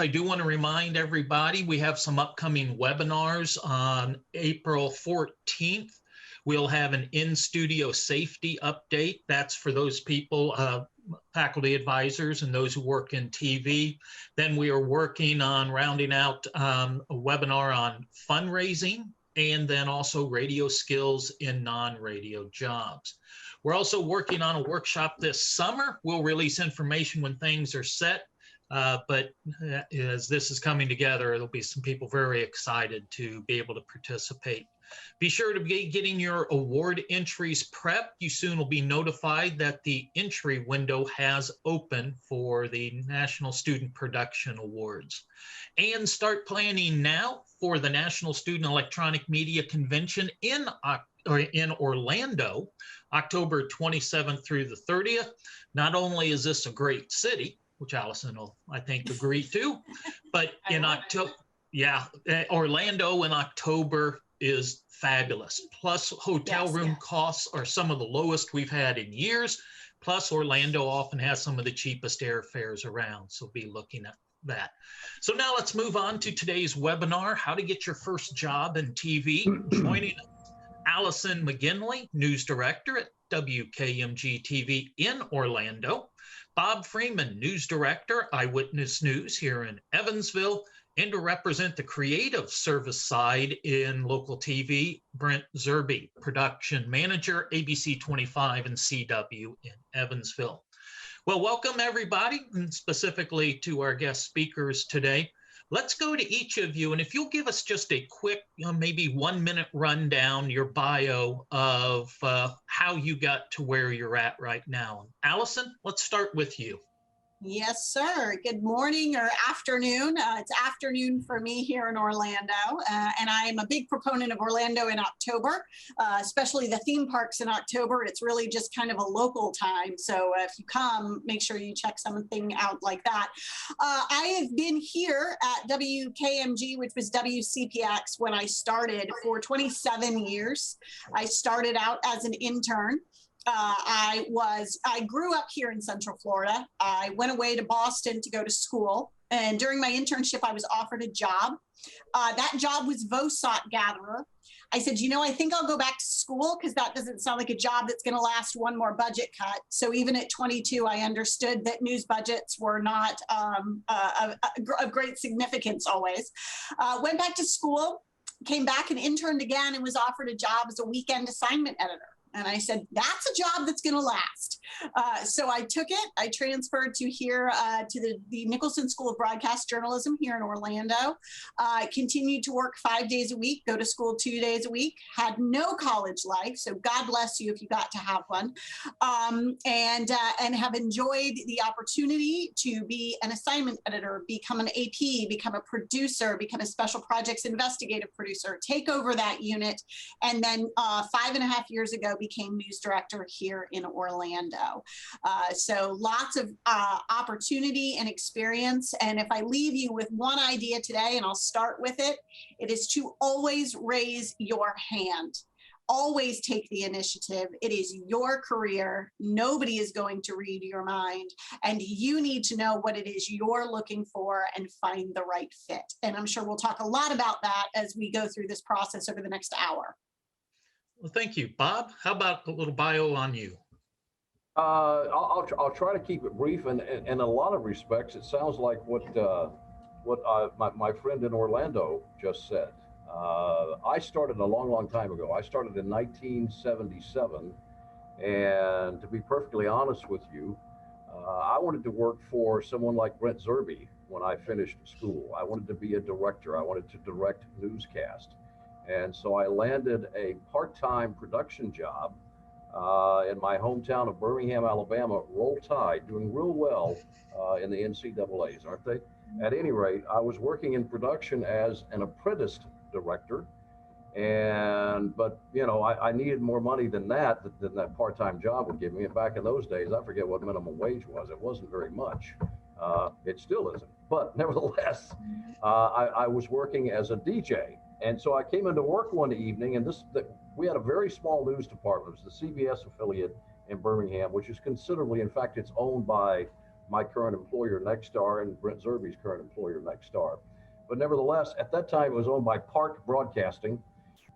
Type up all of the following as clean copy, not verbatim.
I do want to remind everybody we have some upcoming webinars on April 14th. We'll have an in-studio safety update. That's for those people, faculty advisors and those who work in TV. Then we are working on rounding out a webinar on fundraising and then also radio skills in non-radio jobs. We're also working on a workshop this summer. We'll release information when things are set. But as this is coming together, there'll be some people very excited to be able to participate. Be sure to be getting your award entries prepped. You soon will be notified that the entry window has opened for the National Student Production Awards. And start planning now for the National Student Electronic Media Convention in Orlando, October 27th through the 30th. Not only is this a great city, which Allison will, I think, agree to, but in October, yeah, Orlando in October is fabulous. Plus, hotel room costs are some of the lowest we've had in years. Plus, Orlando often has some of the cheapest airfares around, so be looking at that. So now let's move on to today's webinar, How to Get Your First Job in TV. Joining Allison McGinley, News Director at WKMG-TV in Orlando. Bob Freeman, News Director, Eyewitness News here in Evansville. And to represent the creative service side in local TV, Brent Zerby, Production Manager, ABC 25 and CW in Evansville. Well, welcome everybody, and specifically to our guest speakers today. Let's go to each of you, and if you'll give us just a quick, maybe 1 minute rundown, your bio of how you got to where you're at right now. Allison, let's start with you. Yes, sir. Good morning or afternoon. It's afternoon for me here in Orlando, and I'm a big proponent of Orlando in October, especially the theme parks in October. It's really just kind of a local time. So if you come, make sure you check something out like that. I have been here at WKMG, which was WCPX, when I started for 27 years. I started out as an intern. I grew up here in Central Florida. I went away to Boston to go to school. And during my internship, I was offered a job. That job was VOSOT gatherer. I said, you know, I think I'll go back to school because that doesn't sound like a job that's going to last one more budget cut. So even at 22, I understood that news budgets were not of great significance always. Went back to school, came back and interned again and was offered a job as a weekend assignment editor. And I said, that's a job that's going to last. So I took it. I transferred to here to the Nicholson School of Broadcast Journalism here in Orlando. Continued to work 5 days a week, go to school 2 days a week. Had no college life, so God bless you if you got to have one. And have enjoyed the opportunity to be an assignment editor, become an AP, become a producer, become a special projects investigative producer, take over that unit, and then 5.5 years ago became news director here in Orlando. So lots of opportunity and experience. And if I leave you with one idea today, and I'll start with it, it is to always raise your hand. Always take the initiative. It is your career. Nobody is going to read your mind. And you need to know what it is you're looking for and find the right fit. And I'm sure we'll talk a lot about that as we go through this process over the next hour. Well, thank you. Bob, how about a little bio on you? I'll try to keep it brief, and in a lot of respects, it sounds like what my friend in Orlando just said. I started a long time ago. I started in 1977, and to be perfectly honest with you, I wanted to work for someone like Brent Zerby when I finished school. I wanted to be a director. I wanted to direct newscast. And so I landed a part-time production job in my hometown of Birmingham, Alabama. Roll Tide, doing real well in the NCAAs, aren't they? At any rate, I was working in production as an apprenticed director, but you know, I needed more money than that part-time job would give me. And back in those days, I forget what minimum wage was. It wasn't very much. It still isn't. But nevertheless, I was working as a DJ. And so I came into work one evening, and we had a very small news department. It was the CBS affiliate in Birmingham, which is considerably, in fact, it's owned by my current employer, Nexstar, and Brent Zerby's current employer, Nexstar. But nevertheless, at that time, it was owned by Park Broadcasting,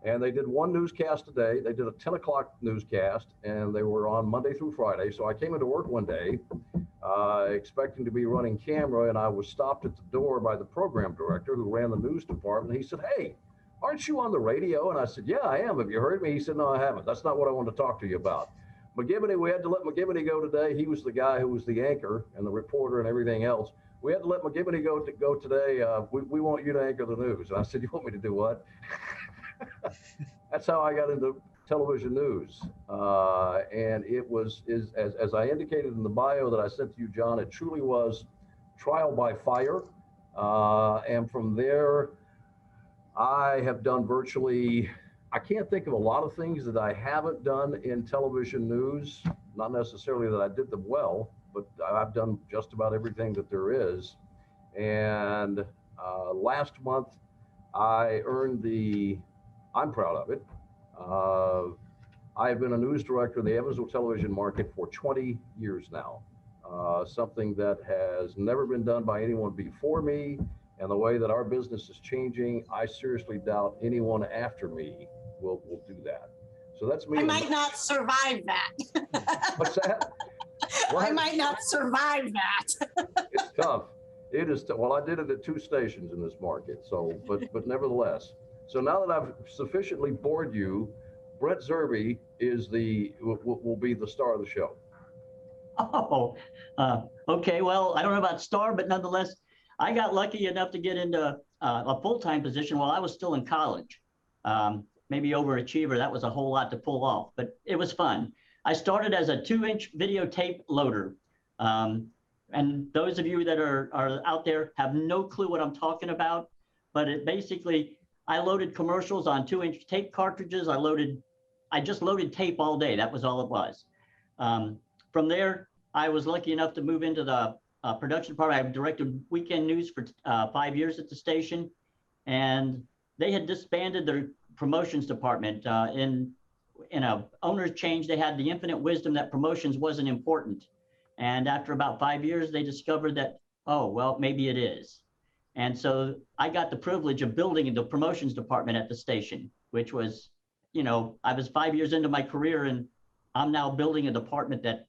and they did one newscast a day. They did a 10 o'clock newscast, and they were on Monday through Friday. So I came into work one day expecting to be running camera, and I was stopped at the door by the program director who ran the news department. He said, "Hey, aren't you on the radio?" And I said, "Yeah, I am. Have you heard me?" He said, "No, I haven't. That's not what I want to talk to you about." McGinley, we had to let McGinley go today. He was the guy who was the anchor and the reporter and everything else. We had to let McGinley go today. We want you to anchor the news. And I said, "You want me to do what?" That's how I got into television news. And it was, as I indicated in the bio that I sent to you, John, it truly was trial by fire. And from there, I have done virtually, I can't think of a lot of things that I haven't done in television news. Not necessarily that I did them well, but I've done just about everything that there is. And last month, I earned I'm proud of it. I have been a news director in the Evansville television market for 20 years now. Something that has never been done by anyone before me. And the way that our business is changing, I seriously doubt anyone after me will do that. So that's me. I might not survive that. What's that? I might not survive that. It's tough. It is. Well, I did it at 2 stations in this market. So, but nevertheless. So now that I've sufficiently bored you, Brent Zerby will be the star of the show. Oh, okay. Well, I don't know about star, but nonetheless, I got lucky enough to get into a full-time position while I was still in college. Maybe overachiever, that was a whole lot to pull off, but it was fun. I started as a 2-inch videotape loader. And those of you that are out there have no clue what I'm talking about, but it basically, I loaded commercials on 2-inch tape cartridges. I just loaded tape all day. That was all it was. From there, I was lucky enough to move into the production department. I directed weekend news for 5 years at the station, and they had disbanded their promotions department. In a owner's change, they had the infinite wisdom that promotions wasn't important. And after about 5 years, they discovered that, oh, well, maybe it is. And so I got the privilege of building the promotions department at the station, which was, I was 5 years into my career, and I'm now building a department that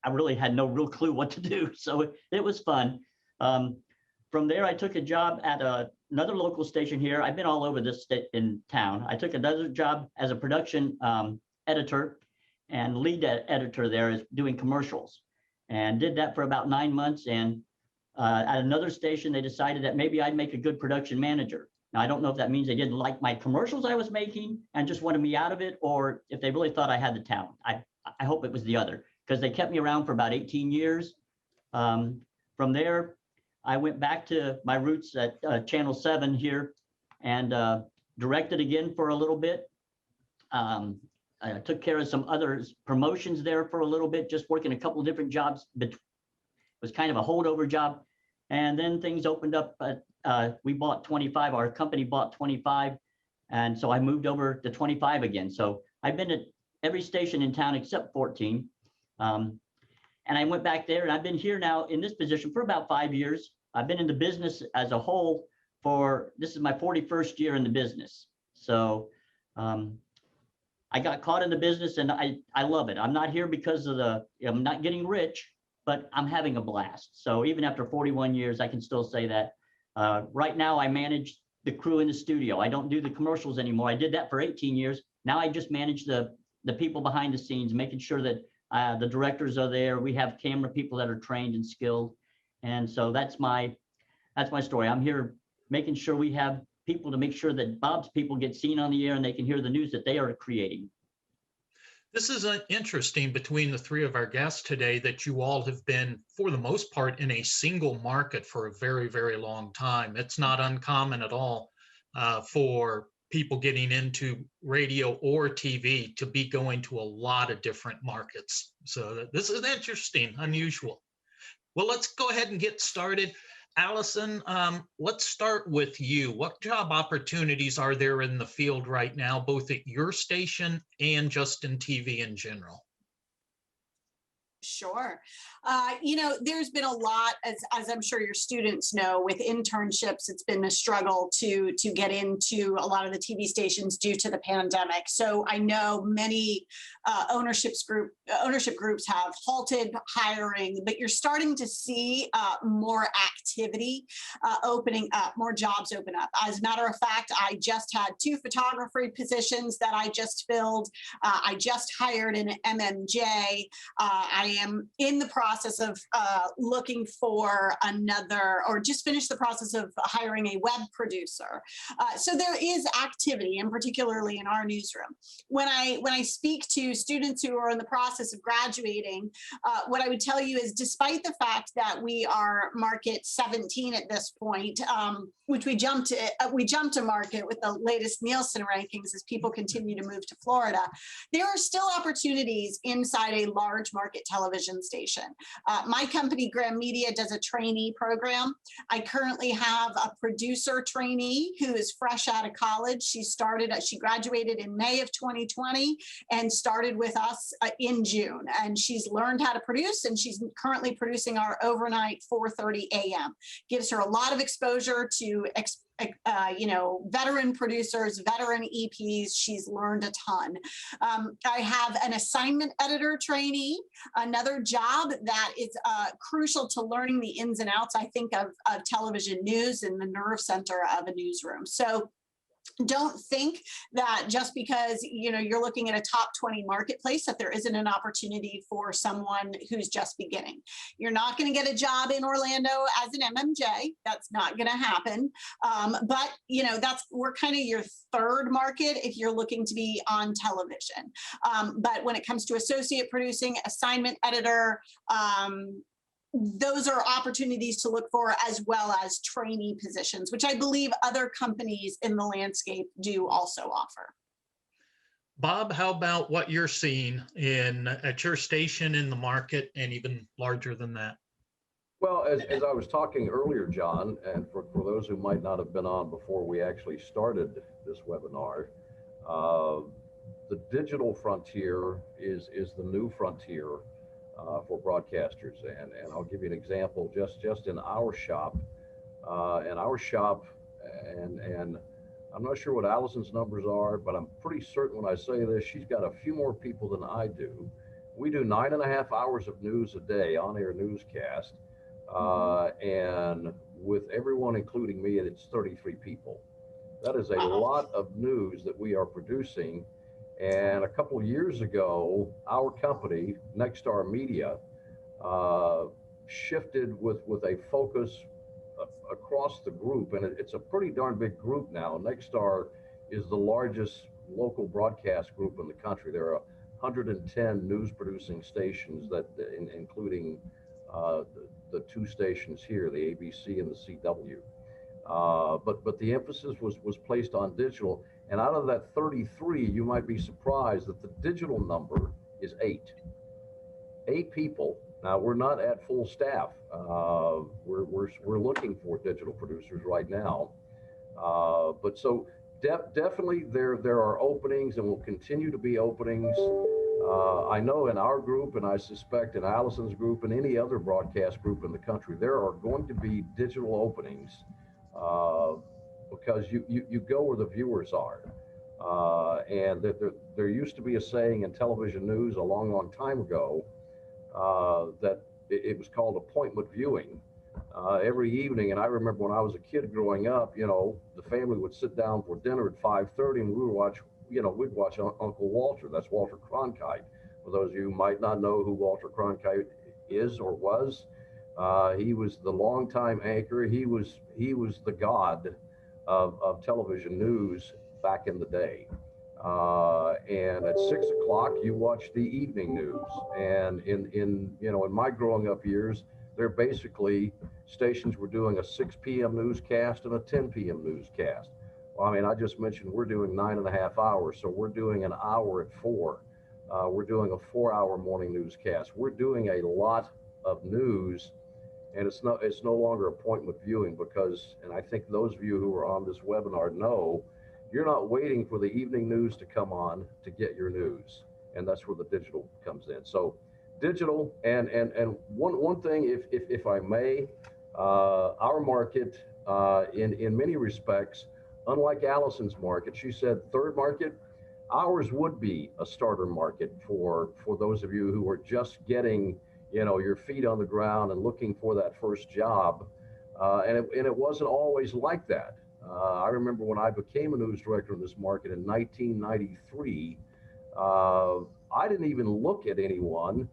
I really had no real clue what to do. So it was fun. From there, I took a job at another local station here. I've been all over this state in town. I took another job as a production editor and lead editor there, is doing commercials, and did that for about 9 months. And at another station, they decided that maybe I'd make a good production manager. Now, I don't know if that means they didn't like my commercials I was making and just wanted me out of it, or if they really thought I had the talent. I hope it was the other, because they kept me around for about 18 years. From there, I went back to my roots at Channel 7 here and directed again for a little bit. I took care of some other promotions there for a little bit, just working a couple of different jobs. But it was kind of a holdover job. And then things opened up. We bought 25, our company bought 25. And so I moved over to 25 again. So I've been at every station in town except 14. And I went back there, and I've been here now in this position for about 5 years. I've been in the business as a whole this is my 41st year in the business. So I got caught in the business, and I love it. I'm not here because I'm not getting rich, but I'm having a blast. So even after 41 years, I can still say that. Right now, I manage the crew in the studio. I don't do the commercials anymore. I did that for 18 years. Now I just manage the people behind the scenes, making sure that the directors are there. We have camera people that are trained and skilled. And so that's my story. I'm here making sure we have people to make sure that Bob's people get seen on the air and they can hear the news that they are creating. This is interesting between the three of our guests today, that you all have been, for the most part, in a single market for a very, very long time. It's not uncommon at all for people getting into radio or TV to be going to a lot of different markets. So this is interesting, unusual. Well, let's go ahead and get started. Allison, let's start with you. What job opportunities are there in the field right now, both at your station and just in TV in general? Sure. There's been a lot, as I'm sure your students know, with internships. It's been a struggle to get into a lot of the TV stations due to the pandemic. So I know many ownership groups have halted hiring, but you're starting to see more activity opening up, more jobs open up. As a matter of fact, I just had 2 photography positions that I just filled. I just hired an MMJ. I am in the process of looking for another, or just finished the process of hiring a web producer. So there is activity, and particularly in our newsroom. When I speak to students who are in the process of graduating, what I would tell you is, despite the fact that we are market 17 at this point, which we jumped to market with the latest Nielsen rankings as people continue to move to Florida, there are still opportunities inside a large market television station. My company, Graham Media, does a trainee program. I currently have a producer trainee who is fresh out of college. She graduated in May of 2020 and started with us in June. And she's learned how to produce, and she's currently producing our overnight 4:30 a.m. Gives her a lot of exposure to veteran producers, veteran EPs. She's learned a ton. I have an assignment editor trainee, another job that is crucial to learning the ins and outs, I think, of television news and the nerve center of a newsroom. So don't think that just because you're looking at a top 20 marketplace that there isn't an opportunity for someone who's just beginning. You're not going to get a job in Orlando as an MMJ. That's not going to happen. But we're kind of your third market if you're looking to be on television. But when it comes to associate producing, assignment editor, those are opportunities to look for, as well as trainee positions, which I believe other companies in the landscape do also offer. Bob, how about what you're seeing at your station in the market, and even larger than that? Well, as I was talking earlier, John, and for those who might not have been on before we actually started this webinar, the digital frontier is the new frontier for broadcasters, and I'll give you an example. Just in our shop, and I'm not sure what Allison's numbers are, but I'm pretty certain when I say this, she's got a few more people than I do. We do 9.5 hours of news a day, on-air newscast, and with everyone, including me, it's 33 people. That is a lot of news that we are producing. And a couple of years ago, our company, Nexstar Media, shifted with a focus across the group, and it's a pretty darn big group now. Nexstar is the largest local broadcast group in the country. There are 110 news producing stations, including the 2 stations here, the ABC and the CW. But the emphasis was placed on digital. And out of that 33, you might be surprised that the digital number is 8. 8 people. Now, we're not at full staff. We're looking for digital producers right now. But so definitely there are openings, and will continue to be openings. I know in our group, and I suspect in Allison's group and any other broadcast group in the country, there are going to be digital openings. Because you go where the viewers are. And there used to be a saying in television news a long time ago that it was called appointment viewing. Every evening, and I remember when I was a kid growing up, the family would sit down for dinner at 5:30, and we'd watch Uncle Walter. That's Walter Cronkite. For those of you who might not know who Walter Cronkite is or was, he was the longtime anchor. He was the god of television news back in the day. And at 6 o'clock, you watch the evening news. And in my growing up years, they're basically stations were doing a 6 p.m. newscast and a 10 p.m. newscast. Well, I mean, I just mentioned we're doing 9.5 hours, so we're doing an hour at 4. We're doing a 4-hour morning newscast. We're doing a lot of news. And it's no longer appointment viewing, because, and I think those of you who are on this webinar know, you're not waiting for the evening news to come on to get your news. And that's where the digital comes in. So Digital, and one thing, if I may, our market, in many respects, unlike Allison's market, she said third market, ours would be a starter market for those of you who are just getting, your feet on the ground and looking for that first job. And it wasn't always like that. I remember when I became a news director in this market in 1993, I didn't even look at anyone,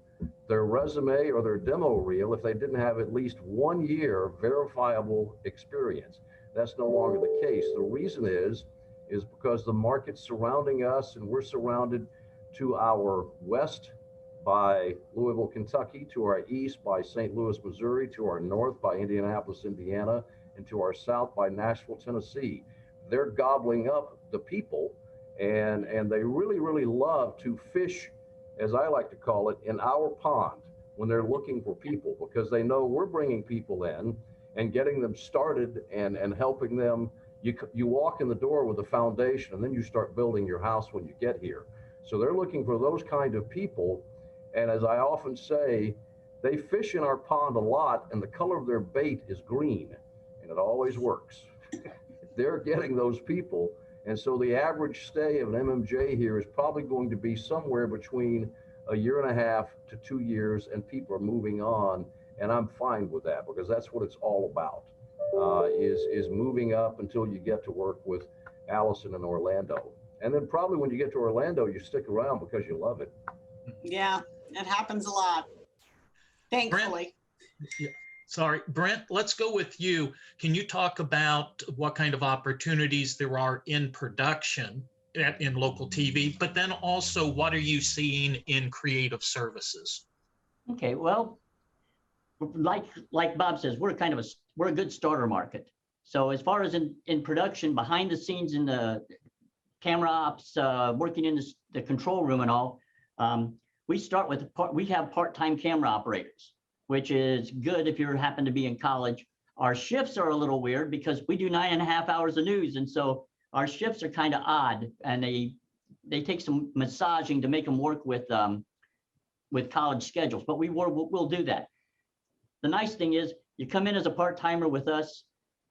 their resume or their demo reel, if they didn't have at least 1 year verifiable experience. That's no longer the case. The reason is because the market surrounding us, and we're surrounded to our west by Louisville, Kentucky, to our east by St. Louis, Missouri, to our north by Indianapolis, Indiana, and to our south by Nashville, Tennessee. They're gobbling up the people, and they really, really love to fish, as I like to call it, in our pond when they're looking for people, because they know we're bringing people in and getting them started and helping them. You walk in the door with a foundation, and then you start building your house when you get here. So they're looking for those kind of people. And as I often say, they fish in our pond a lot, and the color of their bait is green, and it always works. They're getting those people. And so the average stay of an MMJ here is probably going to be somewhere between 1.5 years to 2 years, and people are moving on. And I'm fine with that, because that's what it's all about, is moving up until you get to work with Allison in Orlando. And then probably when you get to Orlando, you stick around because you love it. Yeah, it happens a lot, thankfully. Brent, sorry, Brent, let's go with you. Can you talk about what kind of opportunities there are in production in local TV, but then also what are you seeing in creative services? Okay, well, like Bob says, we're a good starter market. So as far as in production, behind the scenes in the camera ops, working in the control room and all, we have part-time camera operators, which is good if you happen to be in college. Our shifts are a little weird because we do 9.5 hours of news, and so our shifts are kind of odd, and they take some massaging to make them work with college schedules. But we'll do that. The nice thing is, you come in as a part-timer with us,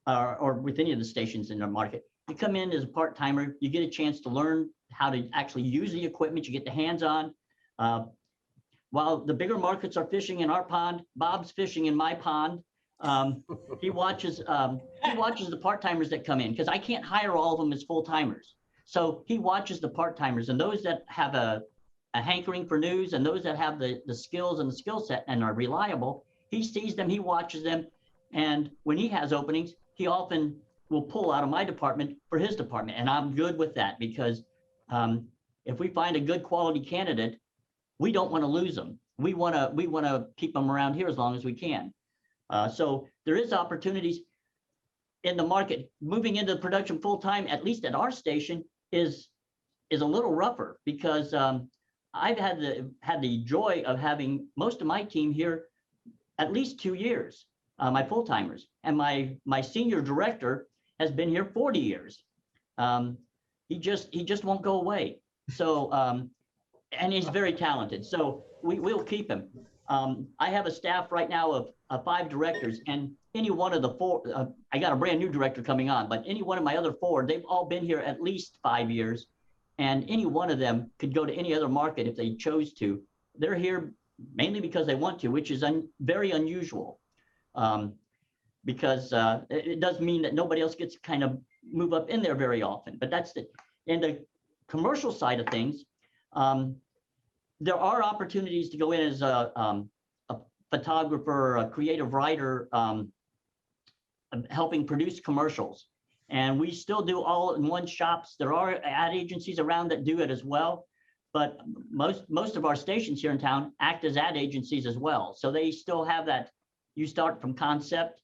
or with any of the stations in the market. You come in as a part-timer, you get a chance to learn how to actually use the equipment. You get the hands-on. While the bigger markets are fishing in our pond, Bob's fishing in my pond. He watches the part-timers that come in, because I can't hire all of them as full-timers. So he watches the part-timers, and those that have a hankering for news, and those that have the skills and the skill set and are reliable. He sees them, he watches them, and when he has openings, he often will pull out of my department for his department, and I'm good with that, because if we find a good quality candidate, we don't want to lose them. We want to keep them around here as long as we can. So there is opportunities in the market. Moving into production full time, at least at our station, is a little rougher, because I've had the joy of having most of my team here at least 2 years, my full timers, and my senior director has been here 40 years. He just won't go away. So and he's very talented. So we'll keep him. I have a staff right now of 5 directors, and any one of the 4, I got a brand new director coming on, but any one of my other 4, they've all been here at least 5 years, and any one of them could go to any other market if they chose to. They're here mainly because they want to, which is very unusual, because it does mean that nobody else gets to kind of move up in there very often. But that's in the commercial side of things. There are opportunities to go in as a photographer, a creative writer, helping produce commercials. And we still do all-in-one shops. There are ad agencies around that do it as well. But most of our stations here in town act as ad agencies as well. So they still have that, you start from concept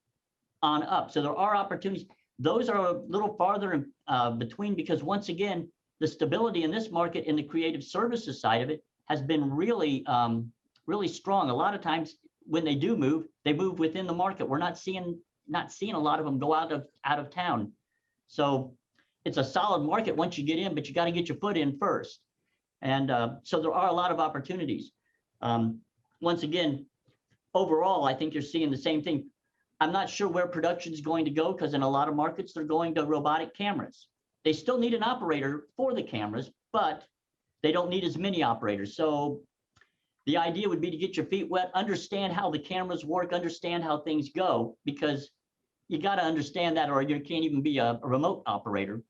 on up. So there are opportunities. Those are a little farther in between, because once again, the stability in this market in the creative services side of it has been really, really strong. A lot of times when they do move, they move within the market. We're not seeing a lot of them go out of town. So it's a solid market once you get in, but you got to get your foot in first. And so there are a lot of opportunities. once again, overall, I think you're seeing the same thing. I'm not sure where production is going to go because in a lot of markets, they're going to robotic cameras. They still need an operator for the cameras, but they don't need as many operators. So the idea would be to get your feet wet, understand how the cameras work, understand how things go, because you got to understand that or you can't even be a remote operator,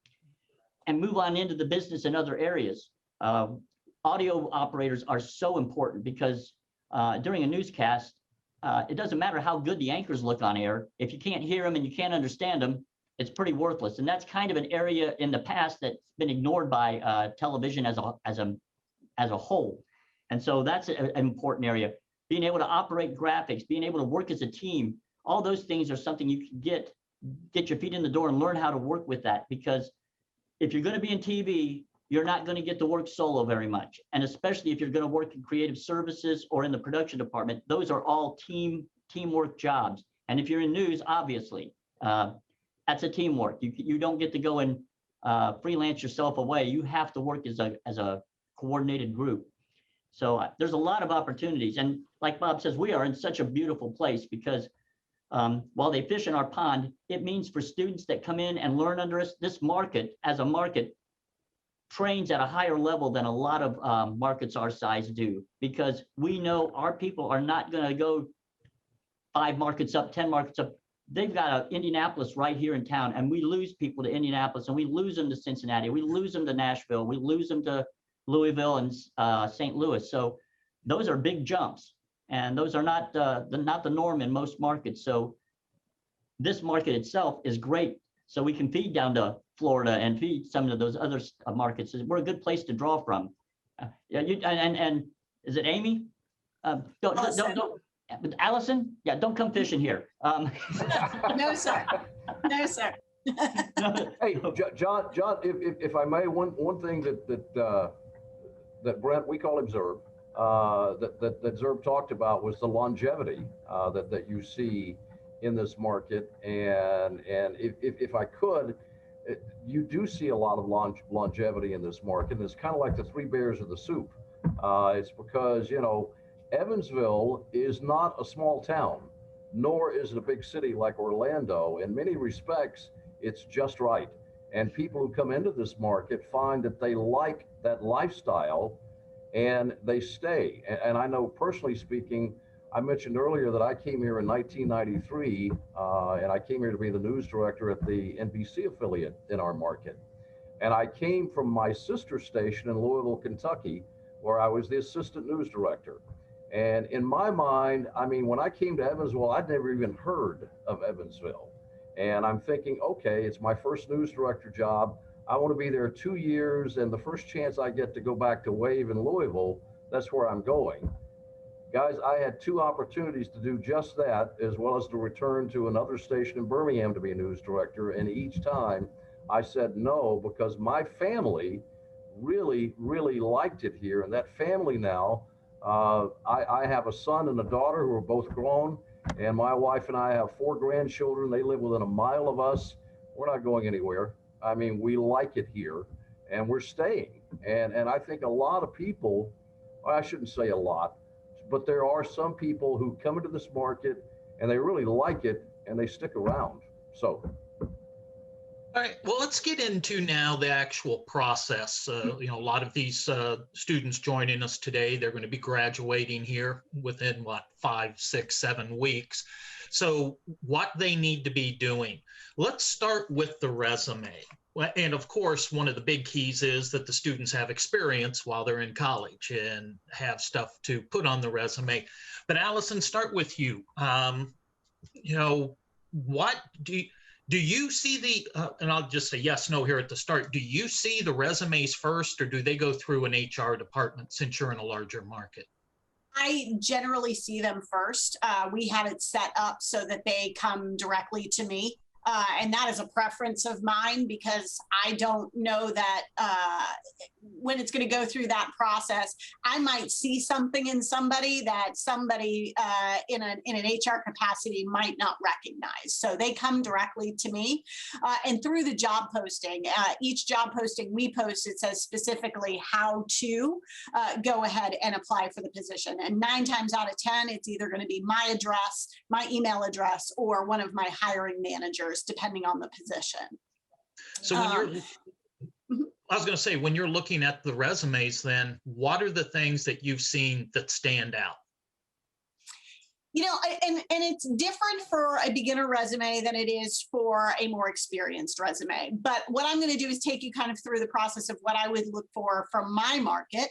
and move on into the business in other areas. Audio operators are so important because during a newscast, it doesn't matter how good the anchors look on air. If you can't hear them and you can't understand them, it's pretty worthless. And that's kind of an area in the past that's been ignored by television as a whole. And so that's an important area. Being able to operate graphics, being able to work as a team, all those things are something you can get your feet in the door and learn how to work with that. Because if you're going to be in TV, you're not going to get to work solo very much. And especially if you're going to work in creative services or in the production department, those are all teamwork jobs. And if you're in news, obviously, that's a teamwork. You don't get to go and freelance yourself away. You have to work as a coordinated group. So there's a lot of opportunities. And like Bob says, we are in such a beautiful place because while they fish in our pond, it means for students that come in and learn under us, this market as a market trains at a higher level than a lot of markets our size do, because we know our people are not going to go 5 markets up, 10 markets up. They've got Indianapolis right here in town, and we lose people to Indianapolis, and we lose them to Cincinnati, we lose them to Nashville, we lose them to Louisville and St. Louis. So those are big jumps, and those are not the norm in most markets. So this market itself is great. So we can feed down to Florida and feed some of those other markets. We're a good place to draw from. Yeah, and is it Amy? Don't. Allison? Yeah, don't come fishing here. No, sir. No, sir. Hey, John, if I may, one thing that Brent, we call him Zerb, that Zerb talked about was the longevity that you see in this market. And if I could, you do see a lot of longevity in this market. And it's kind of like the 3 bears of the soup. It's because, you know, Evansville is not a small town, nor is it a big city like Orlando. In many respects, it's just right. And people who come into this market find that they like that lifestyle and they stay. And I know, personally speaking, I mentioned earlier that I came here in 1993, and I came here to be the news director at the NBC affiliate in our market. And I came from my sister station in Louisville, Kentucky, where I was the assistant news director. And in my mind, I mean, when I came to Evansville, I'd never even heard of Evansville. And I'm thinking, okay, it's my first news director job. I want to be there 2 years, and the first chance I get to go back to Wave in Louisville, that's where I'm going. Guys, I had 2 opportunities to do just that, as well as to return to another station in Birmingham to be a news director. And each time I said no, because my family really, really liked it here. And that family now, I have a son and a daughter who are both grown, and my wife and I have 4 grandchildren. They live within a mile of us. We're not going anywhere. I mean, we like it here, and we're staying. And I think a lot of people, well, I shouldn't say a lot, but there are some people who come into this market and they really like it and they stick around. So. All right, well, let's get into now the actual process. You know, a lot of these students joining us today, they're going to be graduating here within, 5, 6, 7 weeks. So what they need to be doing. Let's start with the resume. And of course, one of the big keys is that the students have experience while they're in college and have stuff to put on the resume. But Allison, start with you. You know, what do you see and I'll just say yes, no here at the start. Do you see the resumes first, or do they go through an HR department since you're in a larger market? I generally see them first. We have it set up so that they come directly to me. And that is a preference of mine because I don't know that when it's going to go through that process, I might see something in somebody that somebody in an HR capacity might not recognize. So they come directly to me. And through the job posting, each job posting we post, it says specifically how to go ahead and apply for the position. And 9 times out of 10, it's either going to be my address, my email address, or one of my hiring managers, depending on the position. So when I was going to say, when you're looking at the resumes, then what are the things that you've seen that stand out? You know, and it's different for a beginner resume than it is for a more experienced resume. But what I'm going to do is take you kind of through the process of what I would look for from my market,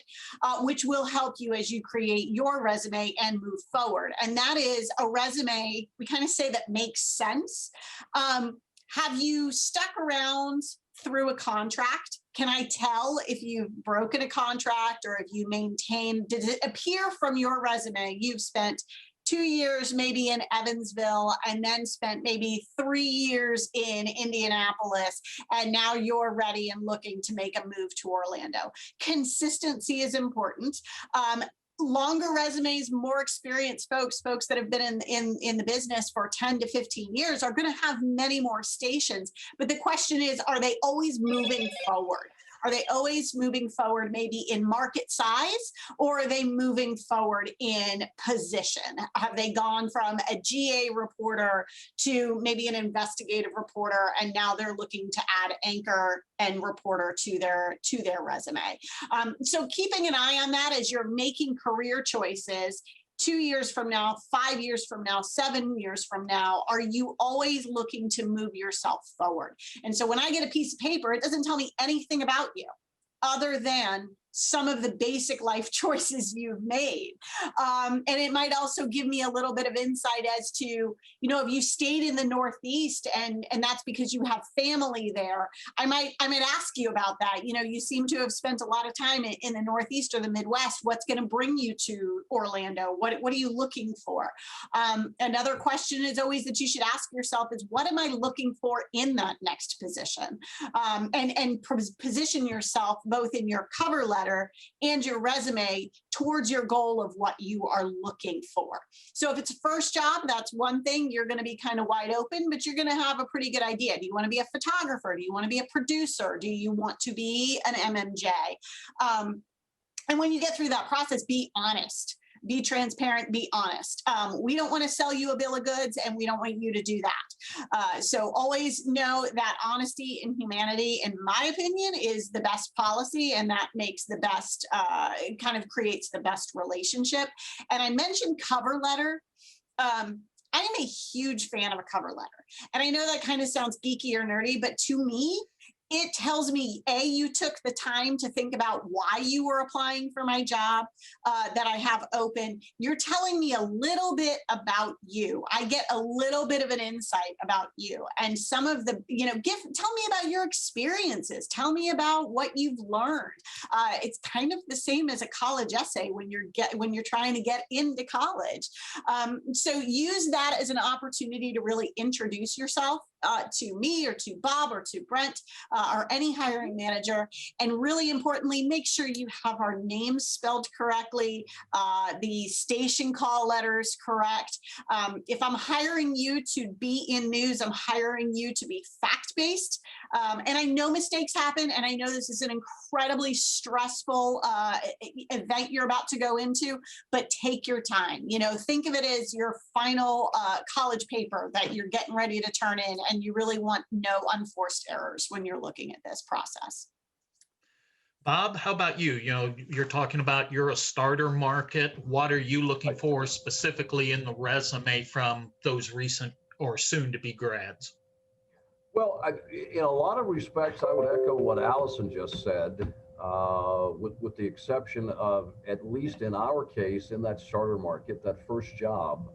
which will help you as you create your resume and move forward. And that is a resume, we kind of say, that makes sense. Have you stuck around through a contract? Can I tell if you've broken a contract or if you maintain, does it appear from your resume you've spent 2 years maybe in Evansville and then spent maybe 3 years in Indianapolis, and now you're ready and looking to make a move to Orlando? Consistency is important. Longer resumes, more experienced folks that have been in the business for 10 to 15 years are going to have many more stations. But the question is, are they always moving forward? Are they always moving forward maybe in market size, or are they moving forward in position? Have they gone from a GA reporter to maybe an investigative reporter, and now they're looking to add anchor and reporter to their resume? So keeping an eye on that as you're making career choices. 2 years from now, 5 years from now, 7 years from now, are you always looking to move yourself forward? And so when I get a piece of paper, it doesn't tell me anything about you other than some of the basic life choices you've made. And it might also give me a little bit of insight as to, you know, if you stayed in the Northeast and that's because you have family there, I might ask you about that. You know, you seem to have spent a lot of time in the Northeast or the Midwest. What's going to bring you to Orlando? What are you looking for? Another question is always that you should ask yourself is, what am I looking for in that next position? And position yourself both in your cover letter and your resume towards your goal of what you are looking for. So if it's a first job, that's one thing. You're going to be kind of wide open, but you're going to have a pretty good idea. Do you want to be a photographer? Do you want to be a producer? Do you want to be an MMJ? And when you get through that process, be honest. Be transparent, be honest. We don't want to sell you a bill of goods, and we don't want you to do that. So always know that honesty and humanity, in my opinion, is the best policy, and that makes the best, kind of creates the best relationship. And I mentioned cover letter. I am a huge fan of a cover letter. And I know that kind of sounds geeky or nerdy, but to me, it tells me, A, you took the time to think about why you were applying for my job that I have open. You're telling me a little bit about you. I get a little bit of an insight about you. And some of the, you know, tell me about your experiences. Tell me about what you've learned. It's kind of the same as a college essay when you're trying to get into college. So use that as an opportunity to really introduce yourself to me or to Bob or to Brent or any hiring manager. And really importantly, make sure you have our names spelled correctly, the station call letters correct. If I'm hiring you to be in news, I'm hiring you to be fact-based. And I know mistakes happen, and I know this is an incredibly stressful event you're about to go into, but take your time. You know, think of it as your final college paper that you're getting ready to turn in, and you really want no unforced errors when you're looking at this process. Bob, how about you? You know, you're talking about you're a starter market. What are you looking for specifically in the resume from those recent or soon to be grads? Well, in a lot of respects, I would echo what Allison just said, with the exception of, at least in our case, in that starter market, that first job.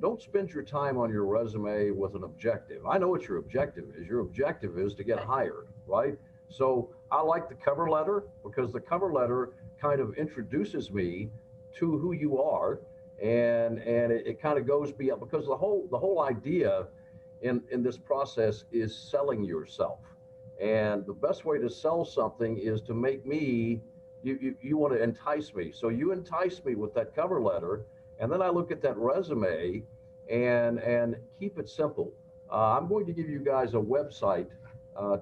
Don't spend your time on your resume with an objective. I know what your objective is. Your objective is to get hired, right? So I like the cover letter, because the cover letter kind of introduces me to who you are, and it kind of goes beyond, because the whole idea in this process is selling yourself. And the best way to sell something is to make me, you want to entice me. So you entice me with that cover letter, and then I look at that resume and keep it simple. I'm going to give you guys a website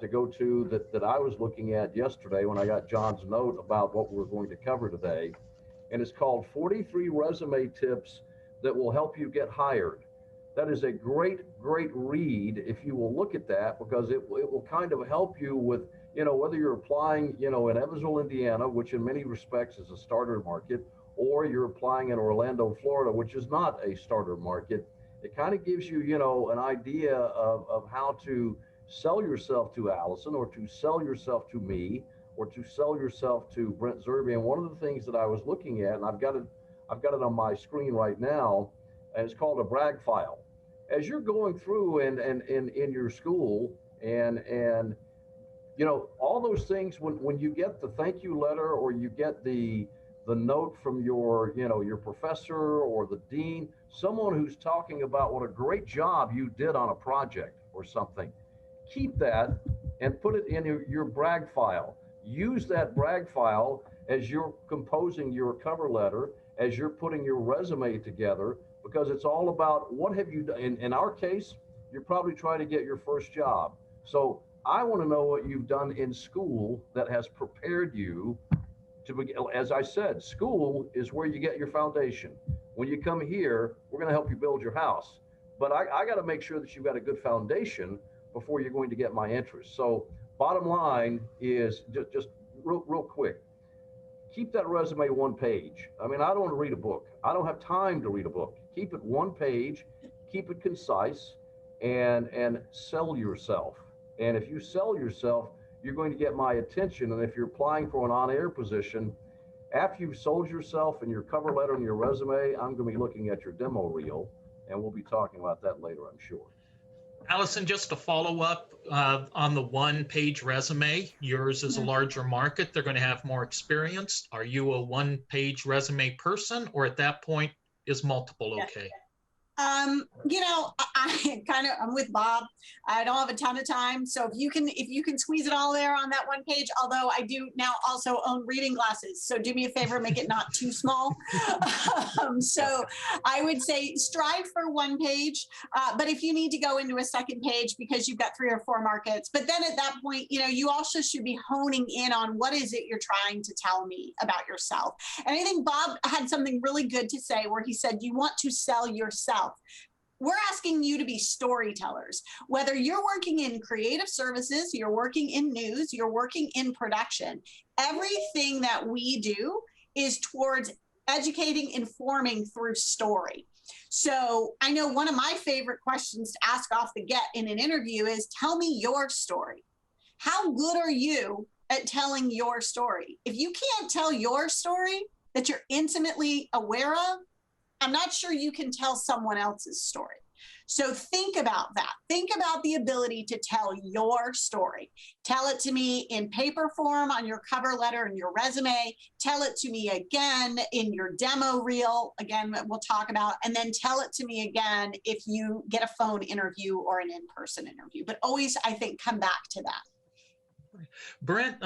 to go to that I was looking at yesterday when I got John's note about what we're going to cover today. And it's called 43 Resume Tips That Will Help You Get Hired. That is a great read if you will look at that, because it will kind of help you with, whether you're applying, in Evansville, Indiana, which in many respects is a starter market, or you're applying in Orlando, Florida, which is not a starter market. It kind of gives you, an idea of how to sell yourself to Allison, or to sell yourself to me, or to sell yourself to Brent Zerby. And one of the things that I was looking at, and I've got it on my screen right now, and it's called a brag file. As you're going through and in your school and all those things, when you get the thank you letter, or you get the note from your your professor or the dean, someone who's talking about what a great job you did on a project or something, keep that and put it in your brag file. Use that brag file as you're composing your cover letter, as you're putting your resume together, because it's all about what have you done. In our case, you're probably trying to get your first job. So I want to know what you've done in school that has prepared you to begin. As I said, school is where you get your foundation. When you come here, we're going to help you build your house. But I got to make sure that you've got a good foundation before you're going to get my interest. So bottom line is just real quick. Keep that resume one page. I mean, I don't want to read a book. I don't have time to read a book. Keep it one page, keep it concise, and sell yourself. And if you sell yourself, you're going to get my attention. And if you're applying for an on-air position, after you've sold yourself and your cover letter and your resume, I'm going to be looking at your demo reel, and we'll be talking about that later, I'm sure. Allison, just to follow up on the one-page resume, yours is a larger market. They're going to have more experience. Are you a one-page resume person, or at that point is multiple okay? I'm with Bob. I don't have a ton of time. So if you can squeeze it all there on that one page, although I do now also own reading glasses. So do me a favor, make it not too small. So I would say strive for one page. But if you need to go into a second page because you've got 3 or 4 markets, but then at that point, you also should be honing in on what is it you're trying to tell me about yourself. And I think Bob had something really good to say where he said, you want to sell yourself. We're asking you to be storytellers. Whether you're working in creative services, you're working in news, you're working in production, everything that we do is towards educating, informing through story. So I know one of my favorite questions to ask off the get in an interview is, tell me your story. How good are you at telling your story? If you can't tell your story that you're intimately aware of, I'm not sure you can tell someone else's story. So think about that. Think about the ability to tell your story. Tell it to me in paper form on your cover letter and your resume. Tell it to me again in your demo reel. Again, we'll talk about, and then tell it to me again if you get a phone interview or an in-person interview. But always, I think, come back to that. Brent,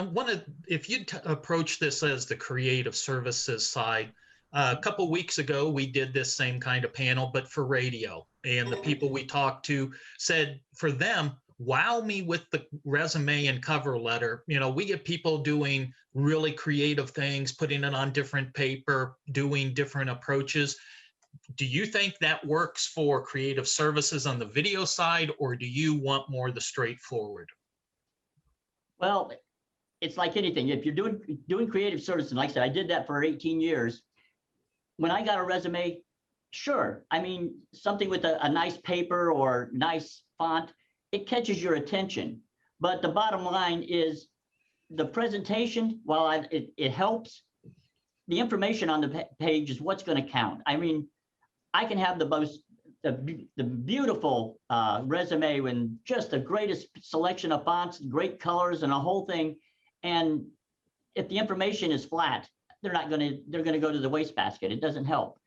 if you approach this as the creative services side, a couple weeks ago, we did this same kind of panel, but for radio. And the people we talked to said, for them, wow me with the resume and cover letter. We get people doing really creative things, putting it on different paper, doing different approaches. Do you think that works for creative services on the video side, or do you want more the straightforward? Well, it's like anything. If you're doing creative services, and like I said, I did that for 18 years. When I got a resume, sure. I mean, something with a nice paper or nice font, it catches your attention. But the bottom line is the presentation, while it helps, the information on the page is what's going to count. I mean, I can have the beautiful resume with just the greatest selection of fonts, great colors, and a whole thing. And if the information is flat, they're going to go to the wastebasket. It doesn't help.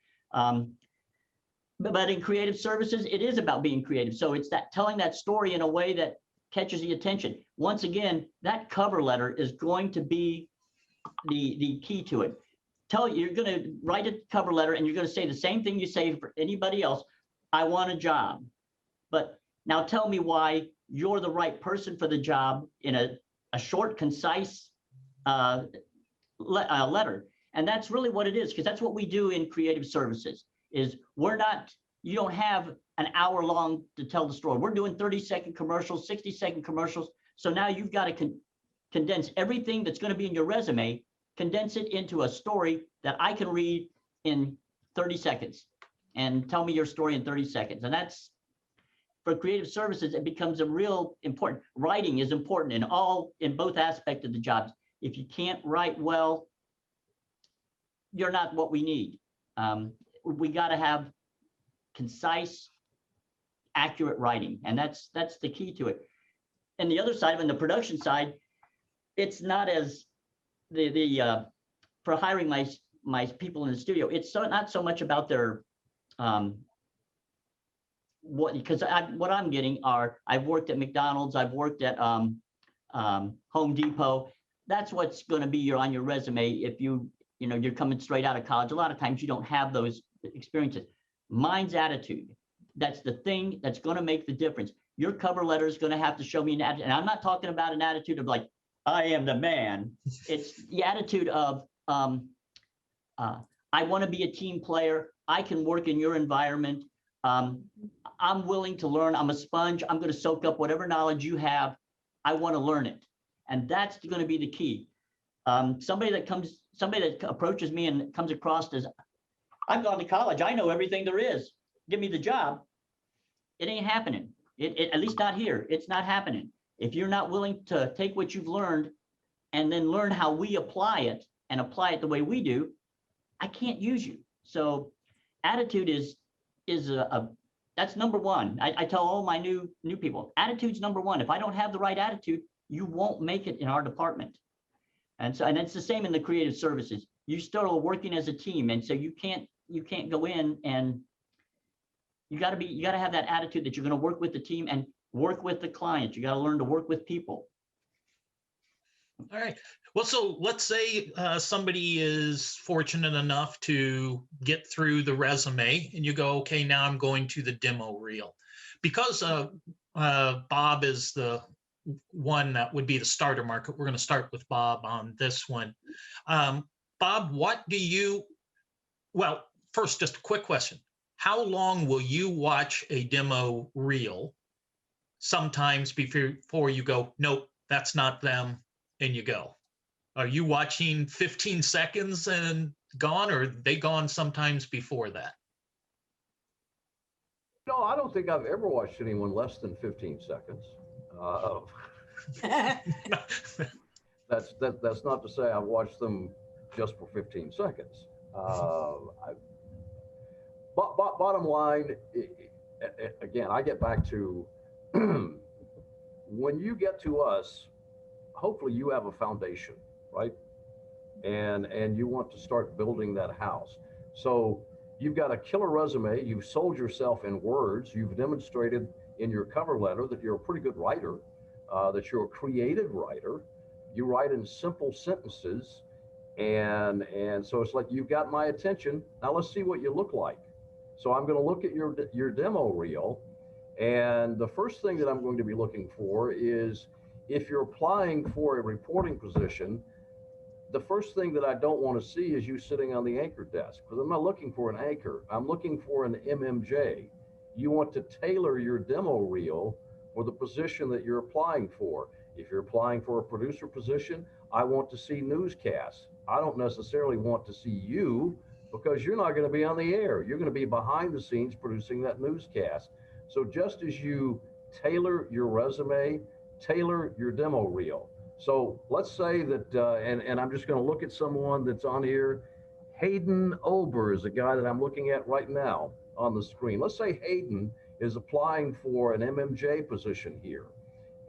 But in creative services, it is about being creative. So it's that telling that story in a way that catches the attention. Once again, that cover letter is going to be the key to it. You're going to write a cover letter and you're going to say the same thing you say for anybody else. I want a job. But now tell me why you're the right person for the job in a short, concise letter. And that's really what it is, because that's what we do in creative services. Is you don't have an hour long to tell the story. We're doing 30-second commercials, 60-second commercials. So now you've got to condense everything that's going to be in your resume, condense it into a story that I can read in 30 seconds and tell me your story in 30 seconds. And that's, for creative services, it becomes a real important. Writing is important in both aspects of the jobs. If you can't write well, you're not what we need. We got to have concise, accurate writing, and that's the key to it. And the other side, on the production side, it's not as for hiring my people in the studio. It's not so much about their what I'm getting are, I've worked at McDonald's, I've worked at Home Depot. That's what's going to be on your resume if you're coming straight out of college. A lot of times you don't have those experiences. Mine's attitude. That's the thing that's going to make the difference. Your cover letter is going to have to show me an attitude. And I'm not talking about an attitude of like, I am the man. It's the attitude of, I want to be a team player. I can work in your environment. I'm willing to learn. I'm a sponge. I'm going to soak up whatever knowledge you have. I want to learn it. And that's going to be the key. Somebody that approaches me and comes across as, I've gone to college, I know everything there is, give me the job. It ain't happening. At least not here. It's not happening. If you're not willing to take what you've learned and then learn how we apply it and apply it the way we do, I can't use you. So attitude is that's number one. I tell all my new people, attitude's number one. If I don't have the right attitude, you won't make it in our department. And it's the same in the creative services. You still are working as a team, and so you can't go in, and you got to have that attitude that you're going to work with the team and work with the client. You got to learn to work with people. All right. Well, so let's say somebody is fortunate enough to get through the resume, and you go, okay, now I'm going to the demo reel. Because Bob is the one that would be the starter market, we're going to start with Bob on this one. Bob, well, first, just a quick question. How long will you watch a demo reel sometimes before you go, nope, that's not them, and you go? Are you watching 15 seconds and gone, or are they gone sometimes before that? No, I don't think I've ever watched anyone less than 15 seconds. That's not to say I've watched them just for 15 seconds. Bottom line, again, I get back to when you get to us, hopefully you have a foundation, right? And you want to start building that house. So you've got a killer resume. You've sold yourself in words. You've demonstrated in your cover letter that you're a pretty good writer, that you're a creative writer. You write in simple sentences. And so it's like, you've got my attention. Now let's see what you look like. So I'm going to look at your demo reel. And the first thing that I'm going to be looking for is, if you're applying for a reporting position, the first thing that I don't want to see is you sitting on the anchor desk, because I'm not looking for an anchor. I'm looking for an MMJ. You want to tailor your demo reel for the position that you're applying for. If you're applying for a producer position, I want to see newscasts. I don't necessarily want to see you, because you're not going to be on the air. You're going to be behind the scenes producing that newscast. So just as you tailor your resume, tailor your demo reel. So let's say that, and I'm just going to look at someone that's on here. Hayden Olber is a guy that I'm looking at right now on the screen. Let's say Hayden is applying for an MMJ position here.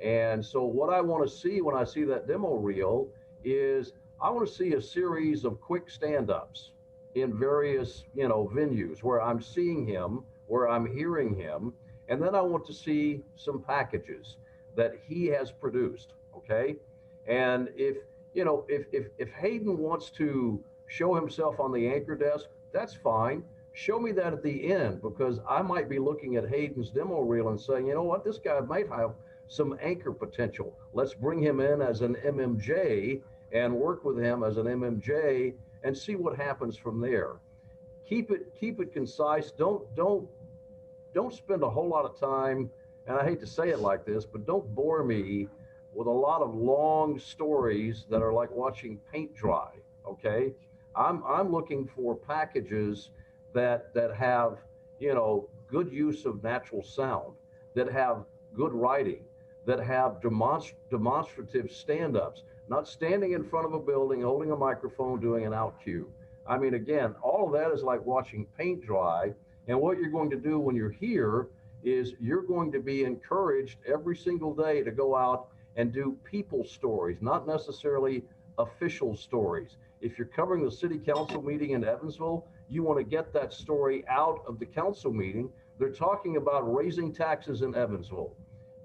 And so what I want to see when I see that demo reel is, I want to see a series of quick stand-ups in various, venues where I'm seeing him where I'm hearing him. And then I want to see some packages that he has produced. Okay. And if Hayden wants to show himself on the anchor desk, that's fine. Show me that at the end, because I might be looking at Hayden's demo reel and saying, you know what, this guy might have some anchor potential. Let's bring him in as an MMJ and work with him as an MMJ and see what happens from there. Keep it concise. Don't spend a whole lot of time, and I hate to say it like this, but don't bore me with a lot of long stories that are like watching paint dry. Okay, I'm looking for packages that have, you know, good use of natural sound, that have good writing, that have demonstrative stand-ups, not standing in front of a building, holding a microphone, doing an out cue. I mean, again, all of that is like watching paint dry. And what you're going to do when you're here is you're going to be encouraged every single day to go out and do people stories, not necessarily official stories. If you're covering the city council meeting in Evansville, you want to get that story out of the council meeting. They're talking about raising taxes in Evansville.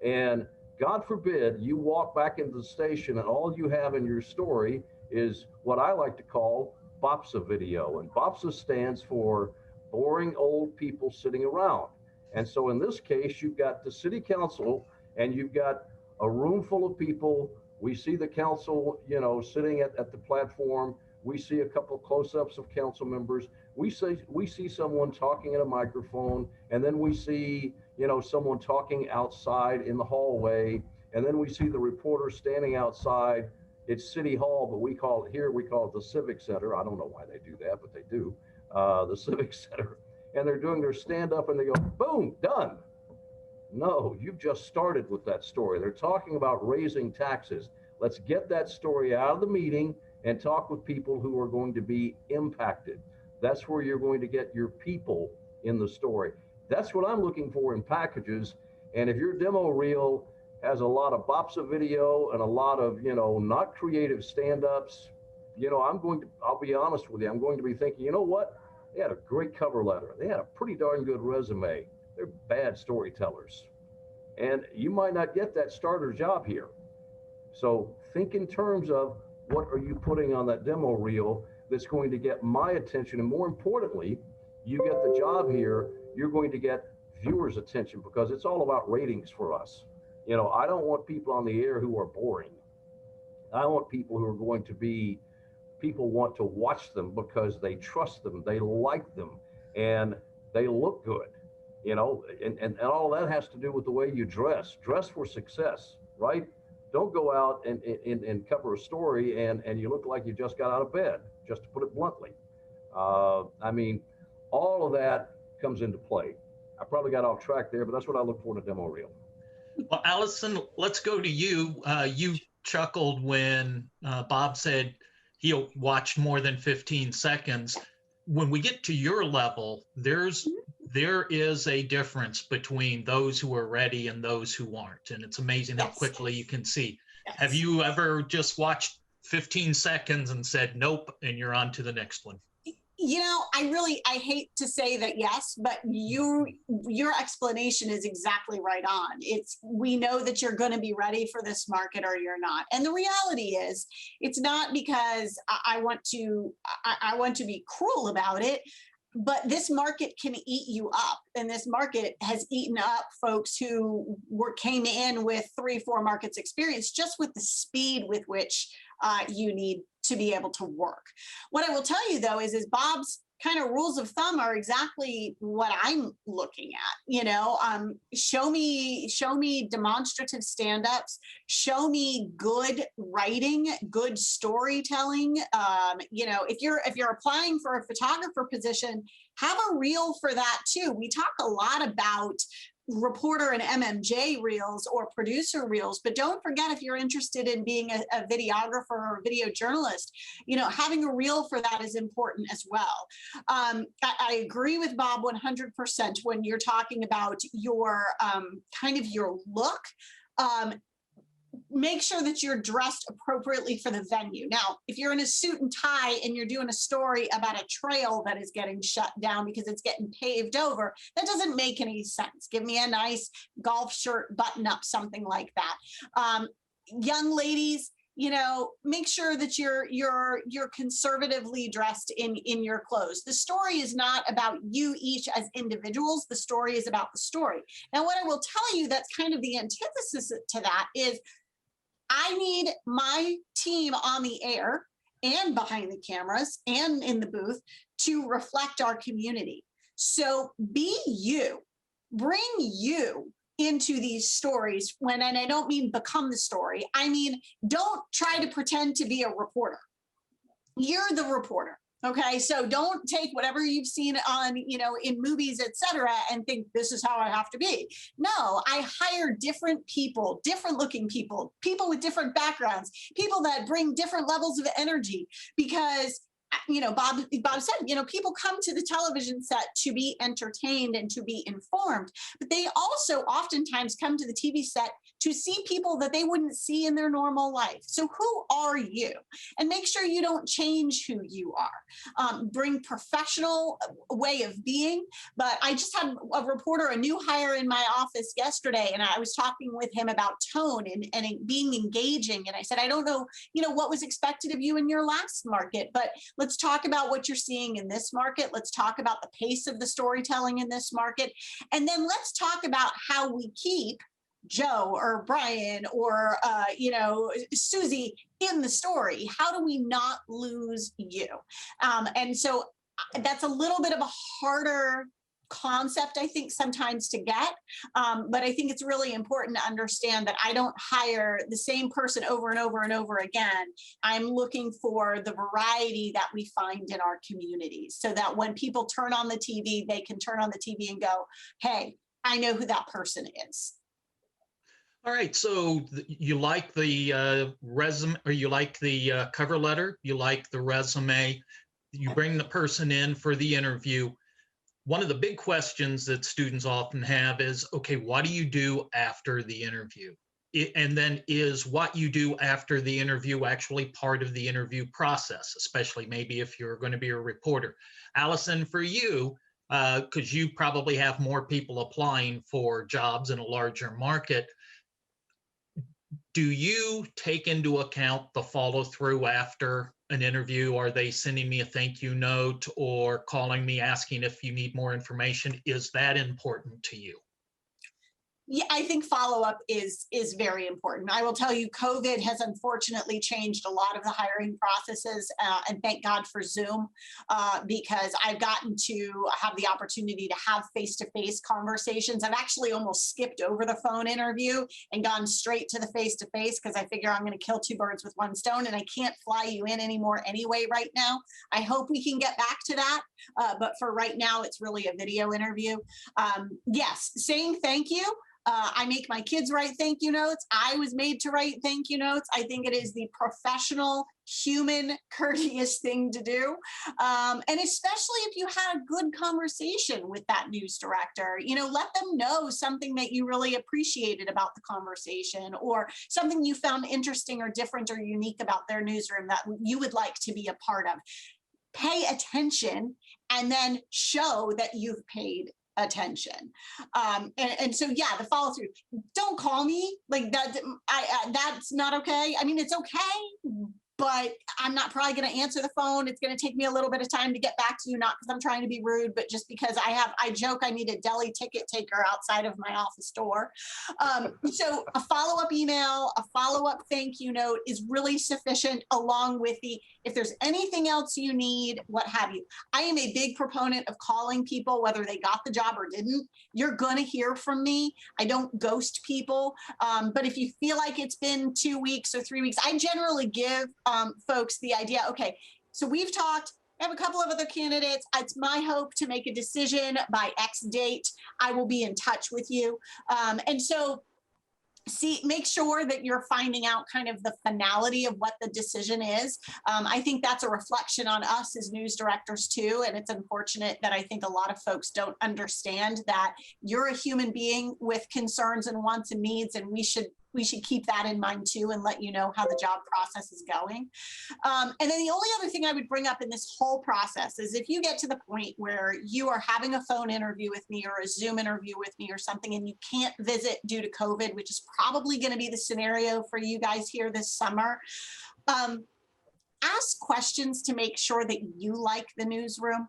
And God forbid you walk back into the station and all you have in your story is what I like to call BOPSA video. And BOPSA stands for boring old people sitting around. And so in this case, you've got the city council and you've got a room full of people. We see the council, you know, sitting at the platform. We see a couple of close-ups of council members. We see someone talking in a microphone, and then we see, you know, someone talking outside in the hallway, and then we see the reporter standing outside. It's City Hall, but we call it the Civic Center. I don't know why they do that, but they do. The Civic Center, and they're doing their stand-up, and they go, boom, done. No, you've just started with that story. They're talking about raising taxes. Let's get that story out of the meeting and talk with people who are going to be impacted. That's where you're going to get your people in the story. That's what I'm looking for in packages. And if your demo reel has a lot of BOPSA video and a lot of, you know, not creative stand-ups, you know, I'll be honest with you, I'm going to be thinking, you know what? They had a great cover letter. They had a pretty darn good resume. They're bad storytellers. And you might not get that starter job here. So think in terms of what are you putting on that demo reel that's going to get my attention. And more importantly, you get the job here, you're going to get viewers' attention, because it's all about ratings for us. You know, I don't want people on the air who are boring. I want people who are going to be, people want to watch them because they trust them, they like them, and they look good. You know, and all that has to do with the way you dress. Dress for success, right? Don't go out and cover a story and you look like you just got out of bed, just to put it bluntly. I mean, all of that comes into play. I probably got off track there, but that's what I look for in a demo reel. Well, Allison, let's go to you. You chuckled when Bob said he'll watch more than 15 seconds. When we get to your level, there is a difference between those who are ready and those who aren't. And it's amazing how quickly you can see. Yes. Have you ever just watched 15 seconds and said, nope, and you're on to the next one? You know, I hate to say that, yes, but your explanation is exactly right on. We know that you're going to be ready for this market or you're not. And the reality is, it's not because I want to be cruel about it, but this market can eat you up. And this market has eaten up folks who came in with 3-4 markets experience, just with the speed with which you need to be able to work. What I will tell you, though, is Bob's kind of rules of thumb are exactly what I'm looking at. You know, show me demonstrative stand-ups, show me good writing, good storytelling. You know, if you're applying for a photographer position, have a reel for that too. We talk a lot about reporter and MMJ reels or producer reels, but don't forget, if you're interested in being a videographer or a video journalist, you know, having a reel for that is important as well. I agree with Bob 100% when you're talking about your kind of your look. make sure that you're dressed appropriately for the venue. Now, if you're in a suit and tie and you're doing a story about a trail that is getting shut down because it's getting paved over, that doesn't make any sense. Give me a nice golf shirt, button up, something like that. Young ladies, make sure that you're conservatively dressed in your clothes. The story is not about you each as individuals. The story is about the story. Now, what I will tell you that's kind of the antithesis to that is I need my team on the air and behind the cameras and in the booth to reflect our community. So be you, bring you into these stories and I don't mean become the story. I mean, don't try to pretend to be a reporter. You're the reporter. Okay, so don't take whatever you've seen on, in movies, etc., and think this is how I have to be. No, I hire different people, different looking people, people with different backgrounds, people that bring different levels of energy because Bob said, people come to the television set to be entertained and to be informed, but they also oftentimes come to the TV set to see people that they wouldn't see in their normal life. So who are you? And make sure you don't change who you are. Bring professional way of being. But I just had a reporter, a new hire in my office yesterday, and I was talking with him about tone and being engaging. And I said, I don't know, what was expected of you in your last market, but let's talk about what you're seeing in this market. Let's talk about the pace of the storytelling in this market. And then let's talk about how we keep Joe or Brian or, Susie in the story. How do we not lose you? And so that's a little bit of a harder concept, I think, sometimes to get. But I think it's really important to understand that I don't hire the same person over and over and over again. I'm looking for the variety that we find in our communities so that when people turn on the TV, they can turn on the TV and go, hey, I know who that person is. All right, so you like the resume, or you like the cover letter, you like the resume, you bring the person in for the interview. One of the big questions that students often have is, okay, what do you do after the interview? And then is what you do after the interview actually part of the interview process, especially maybe if you're going to be a reporter? Allison, for you, because you probably have more people applying for jobs in a larger market, do you take into account the follow through after an interview? Are they sending me a thank you note or calling me asking if you need more information? Is that important to you? Yeah, I think follow-up is very important. I will tell you, COVID has unfortunately changed a lot of the hiring processes, and thank God for Zoom, because I've gotten to have the opportunity to have face-to-face conversations. I've actually almost skipped over the phone interview and gone straight to the face-to-face because I figure I'm going to kill two birds with one stone, and I can't fly you in anymore anyway right now. I hope we can get back to that, but for right now, it's really a video interview. Yes, saying thank you. I make my kids write thank you notes. I was made to write thank you notes. I think it is the professional, human, courteous thing to do. And especially if you had a good conversation with that news director, let them know something that you really appreciated about the conversation or something you found interesting or different or unique about their newsroom that you would like to be a part of. Pay attention and then show that you've paid attention. And so, yeah, the follow through. Don't call me like that. That's not okay. I mean, it's okay, but I'm not probably going to answer the phone. It's going to take me a little bit of time to get back to you, not because I'm trying to be rude, but just because I joke I need a deli ticket taker outside of my office door. So a follow-up email, a follow-up thank you note is really sufficient, along with if there's anything else you need, what have you. I am a big proponent of calling people, whether they got the job or didn't. You're going to hear from me. I don't ghost people. But if you feel like it's been 2 weeks or 3 weeks, I generally give folks the idea, okay, so we've talked, I have a couple of other candidates. It's my hope to make a decision by X date. I will be in touch with you. And so make sure that you're finding out kind of the finality of what the decision is. I think that's a reflection on us as news directors too. And it's unfortunate that I think a lot of folks don't understand that you're a human being with concerns and wants and needs, and we should we should keep that in mind too and let you know how the job process is going. And then the only other thing I would bring up in this whole process is if you get to the point where you are having a phone interview with me or a Zoom interview with me or something, and you can't visit due to COVID, which is probably going to be the scenario for you guys here this summer, ask questions to make sure that you like the newsroom.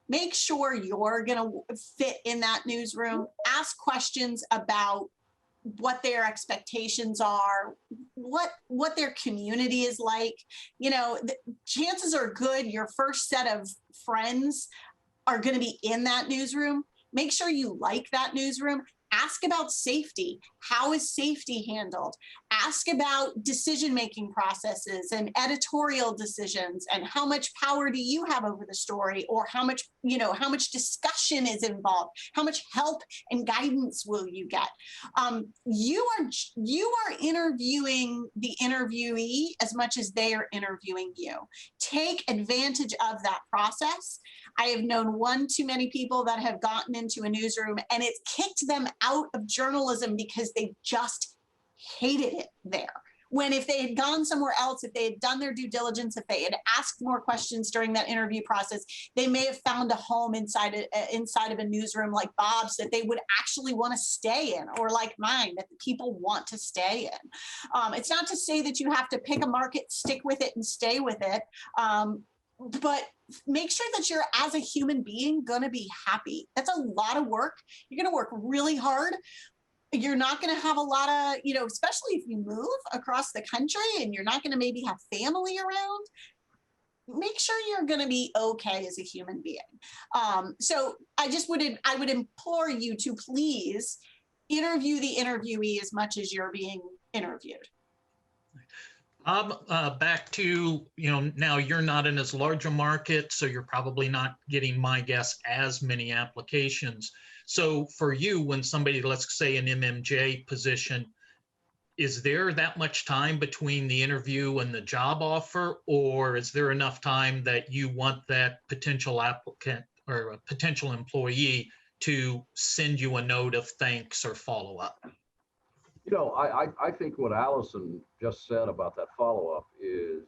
Make sure you're going to fit in that newsroom. Ask questions about what their expectations are, what their community is like. You know, chances are good your first set of friends are going to be in that newsroom. Make sure you like that newsroom. Ask about safety. How is safety handled? Ask about decision-making processes and editorial decisions, and how much power do you have over the story, or how much discussion is involved? How much help and guidance will you get? You are interviewing the interviewee as much as they are interviewing you. Take advantage of that process. I have known one too many people that have gotten into a newsroom and it's kicked them out of journalism because they just hated it there. When if they had gone somewhere else, if they had done their due diligence, if they had asked more questions during that interview process, they may have found a home inside of a newsroom like Bob's that they would actually want to stay in, or like mine, that the people want to stay in. It's not to say that you have to pick a market, stick with it, and stay with it. But make sure that you're, as a human being, going to be happy. That's a lot of work. You're going to work really hard. You're not going to have a lot of, especially if you move across the country and you're not going to maybe have family around. Make sure you're going to be okay as a human being. So I would implore you to please interview the interviewee as much as you're being interviewed. Back to, now you're not in as large a market, so you're probably not getting, my guess, as many applications. So for you, when somebody, let's say an MMJ position, is there that much time between the interview and the job offer, or is there enough time that you want that potential applicant or a potential employee to send you a note of thanks or follow up? I think what Allison just said about that follow-up is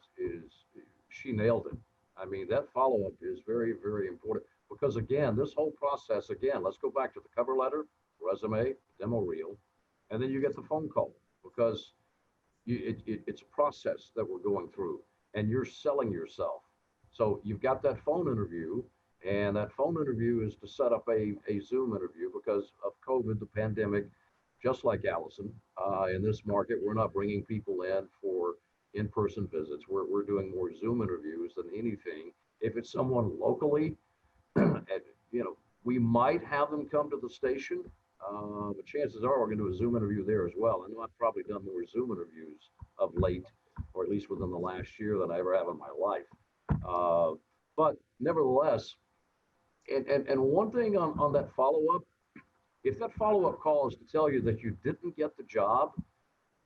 she nailed it. I mean, that follow-up is very, very important because, again, this whole process, let's go back to the cover letter, resume, demo reel, and then you get the phone call because it's a process that we're going through and you're selling yourself. So you've got that phone interview, and that phone interview is to set up a Zoom interview because of COVID, the pandemic. Just like Allison, in this market, we're not bringing people in for in-person visits. We're doing more Zoom interviews than anything. If it's someone locally, we might have them come to the station, but chances are we're going to do a Zoom interview there as well. I know I've probably done more Zoom interviews of late, or at least within the last year, than I ever have in my life. But nevertheless, and one thing on that follow-up, if that follow-up call is to tell you that you didn't get the job,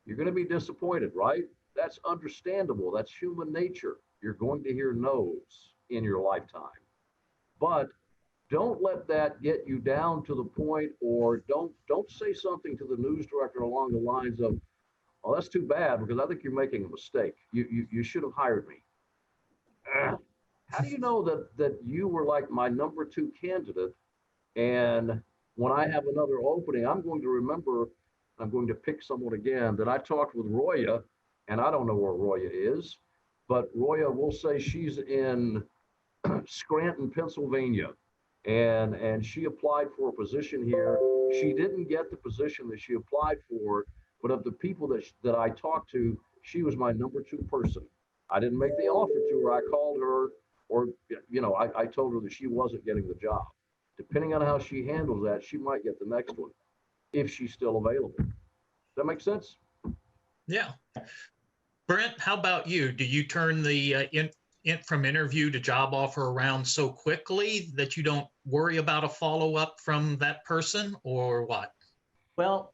you're going to be disappointed, right? That's understandable. That's human nature. You're going to hear no's in your lifetime. But don't let that get you down to the point, or don't say something to the news director along the lines of, "Oh, that's too bad because I think you're making a mistake. You should have hired me." How do you know that you were like my number 2 candidate, and when I have another opening, I'm going to remember, I'm going to pick someone again, that I talked with Roya, and I don't know where Roya is, but Roya will say she's in Scranton, Pennsylvania, and she applied for a position here. She didn't get the position that she applied for, but of the people that I talked to, she was my number 2 person. I didn't make the offer to her. I called her, or, I told her that she wasn't getting the job. Depending on how she handles that, she might get the next one if she's still available. Does that make sense? Yeah. Brent, how about you? Do you turn the from interview to job offer around so quickly that you don't worry about a follow-up from that person, or what? Well,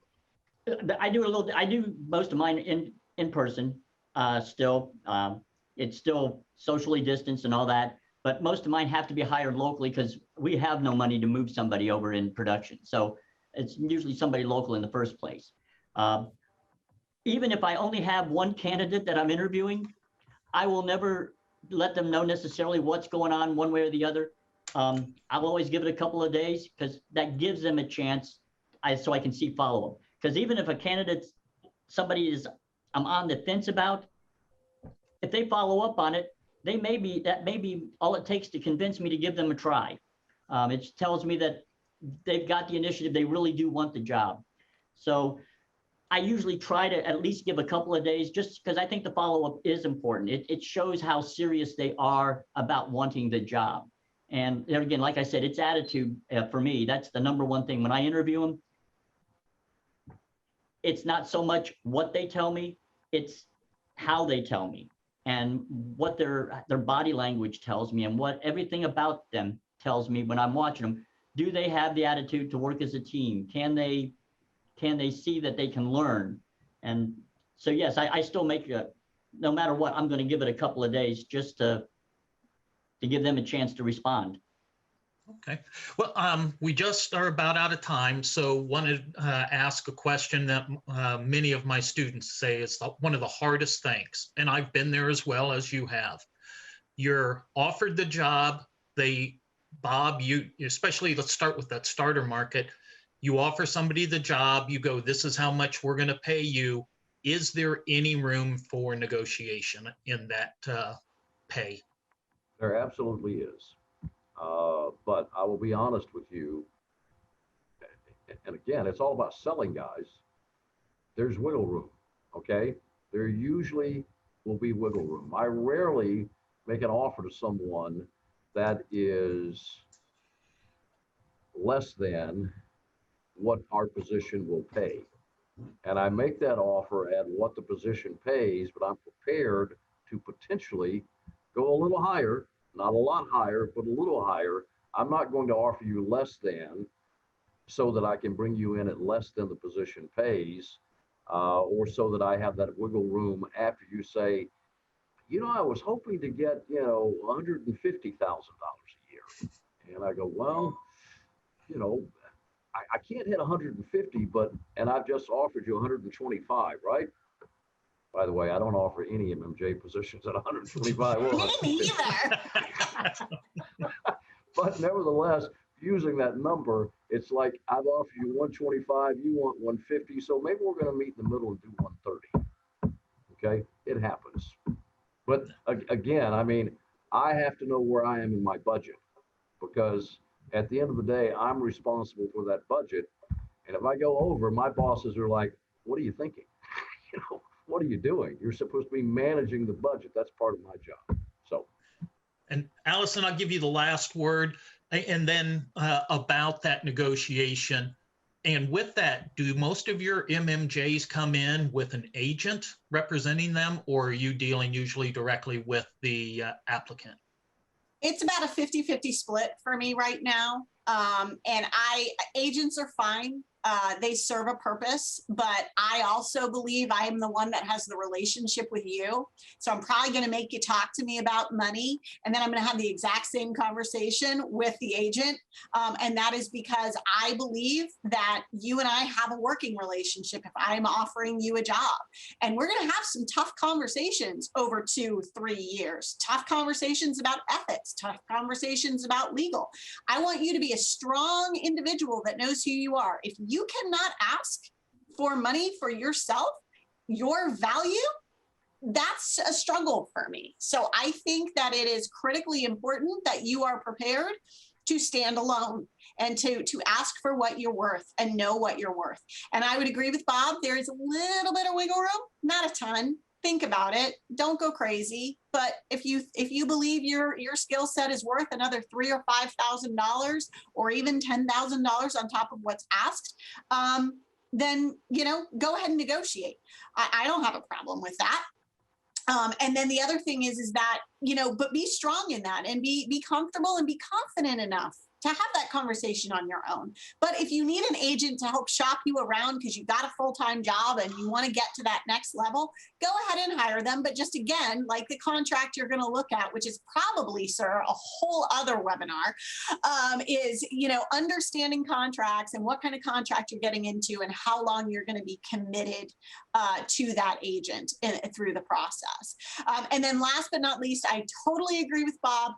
I do most of mine in person still. It's still socially distanced and all that. But most of mine have to be hired locally because we have no money to move somebody over in production. So it's usually somebody local in the first place. even if I only have one candidate that I'm interviewing, I will never let them know necessarily what's going on one way or the other. I'll always give it a couple of days because that gives them a chance so I can see follow-up. Because even if a candidate, I'm on the fence about, if they follow up on it, that may be all it takes to convince me to give them a try. It tells me that they've got the initiative, they really do want the job. So I usually try to at least give a couple of days just because I think the follow-up is important. It shows how serious they are about wanting the job. And again, like I said, it's attitude for me. That's the number one thing. When I interview them, it's not so much what they tell me, it's how they tell me and what their body language tells me and what everything about them tells me when I'm watching them. Do they have the attitude to work as a team? Can they see that they can learn? And so, yes, I still make no matter what, I'm going to give it a couple of days just to give them a chance to respond. Okay. Well, we just are about out of time, so wanted to ask a question that many of my students say is one of the hardest things, and I've been there as well as you have. You're offered the job. Bob, you especially, let's start with that starter market. You offer somebody the job, you go, this is how much we're going to pay you. Is there any room for negotiation in that pay? There absolutely is. But I will be honest with you, and again, it's all about selling, guys. There's wiggle room, okay? There usually will be wiggle room. I rarely make an offer to someone that is less than what our position will pay. And I make that offer at what the position pays, but I'm prepared to potentially go a little higher, not a lot higher, but a little higher. I'm not going to offer you less than so that I can bring you in at less than the position pays, or so that I have that wiggle room after you say, I was hoping to get, $150,000 a year. And I go, well, I can't hit 150, and I've just offered you 125, right? By the way, I don't offer any MMJ positions at 125. Me neither. But nevertheless, using that number, it's like I've offered you 125, you want 150, so maybe we're going to meet in the middle and do 130. Okay, it happens. But again, I have to know where I am in my budget, because at the end of the day, I'm responsible for that budget. And if I go over, my bosses are like, what are you thinking? What are you doing? You're supposed to be managing the budget. That's part of my job. So. And Allison, I'll give you the last word. And then about that negotiation. And with that, do most of your MMJs come in with an agent representing them, or are you dealing usually directly with the applicant? It's about a 50-50 split for me right now. And agents are fine. They serve a purpose, but I also believe I am the one that has the relationship with you. So I'm probably going to make you talk to me about money. And then I'm going to have the exact same conversation with the agent. And that is because I believe that you and I have a working relationship if I'm offering you a job. And we're going to have some tough conversations over 2-3 years, tough conversations about ethics, tough conversations about legal. I want you to be a strong individual that knows who you are. If you cannot ask for money for yourself, your value, that's a struggle for me. So I think that it is critically important that you are prepared to stand alone and to ask for what you're worth and know what you're worth. And I would agree with Bob, there is a little bit of wiggle room, not a ton. Think about it. Don't go crazy. But if you believe your skill set is worth another $3,000 or $5,000 or even $10,000 on top of what's asked, then go ahead and negotiate. I don't have a problem with that. And then the other thing is that but be strong in that and be comfortable and be confident enough to have that conversation on your own. But if you need an agent to help shop you around because you've got a full-time job and you want to get to that next level, go ahead and hire them. But just again, like the contract you're going to look at, which is probably, sir, a whole other webinar, is, you know, understanding contracts and what kind of contract you're getting into and how long you're going to be committed to that agent through the process. And then last but not least, I totally agree with Bob.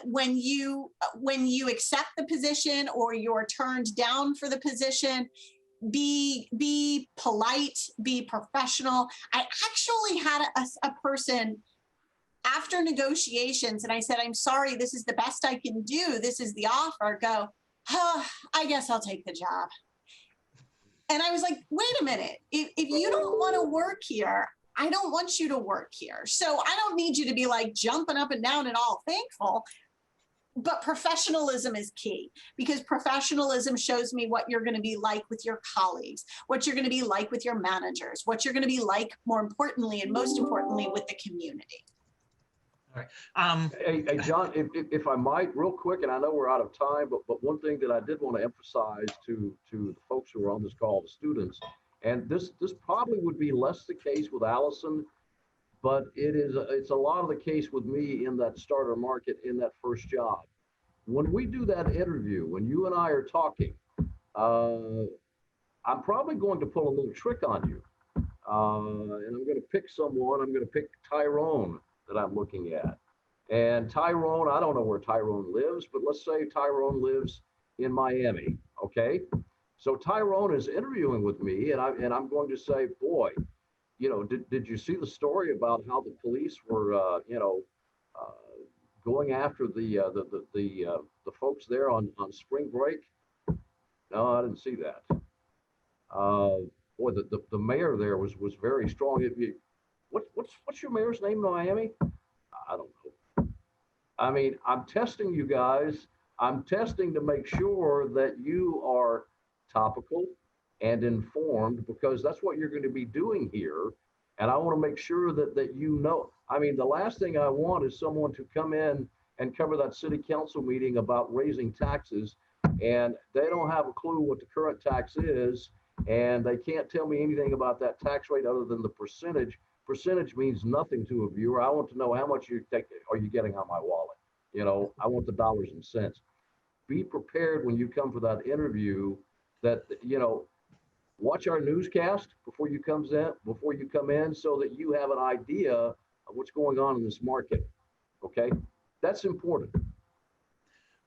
When you accept the position or you're turned down for the position, be polite, be professional. I actually had a person after negotiations, and I said, I'm sorry, this is the best I can do. This is the offer. Go, oh, I guess I'll take the job. And I was like, wait a minute. If you don't want to work here, I don't want you to work here. So I don't need you to be like jumping up and down and all thankful. But professionalism is key, because professionalism shows me what you're going to be like with your colleagues, what you're going to be like with your managers, what you're going to be like, more importantly, and most importantly, with the community. All right. Hey, John, if I might, real quick, and I know we're out of time, but one thing that I did want to emphasize to the folks who are on this call, the students, and this probably would be less the case with Allison, but it's a lot of the case with me in that starter market, in that first job. When we do that interview, when you and I are talking, I'm probably going to pull a little trick on you. And I'm going to pick someone. I'm going to pick Tyrone that I'm looking at. And Tyrone, I don't know where Tyrone lives, but let's say Tyrone lives in Miami, okay? So Tyrone is interviewing with me, and I'm going to say, boy, you know, did you see the story about how the police were, going after the folks there on spring break? No, I didn't see that. Boy, the mayor there was very strong. What's your mayor's name in Miami? I don't know. I mean, I'm testing you guys. I'm testing to make sure that you are topical and informed, because that's what you're going to be doing here. And I want to make sure that you know. I mean, the last thing I want is someone to come in and cover that city council meeting about raising taxes, and they don't have a clue what the current tax is, and they can't tell me anything about that tax rate other than the percentage. Percentage means nothing to a viewer. I want to know how much are you getting on my wallet. You know, I want the dollars and cents. Be prepared when you come for that interview that, you know, watch our newscast before you come in so that you have an idea of what's going on in this market. Okay, that's important.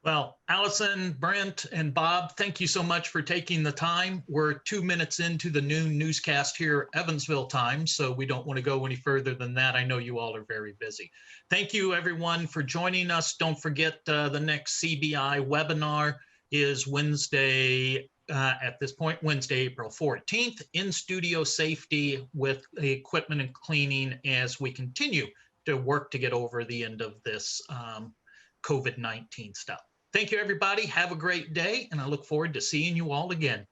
Well, Allison, Brent, and Bob, thank you so much for taking the time. We're 2 minutes into the noon newscast here, Evansville time, so we don't want to go any further than that. I know you all are very busy. Thank you, everyone, for joining us. Don't forget the next CBI webinar is Wednesday, at this point, Wednesday, April 14th, in studio safety with equipment and cleaning as we continue to work to get over the end of this COVID-19 stuff. Thank you, everybody. Have a great day, and I look forward to seeing you all again.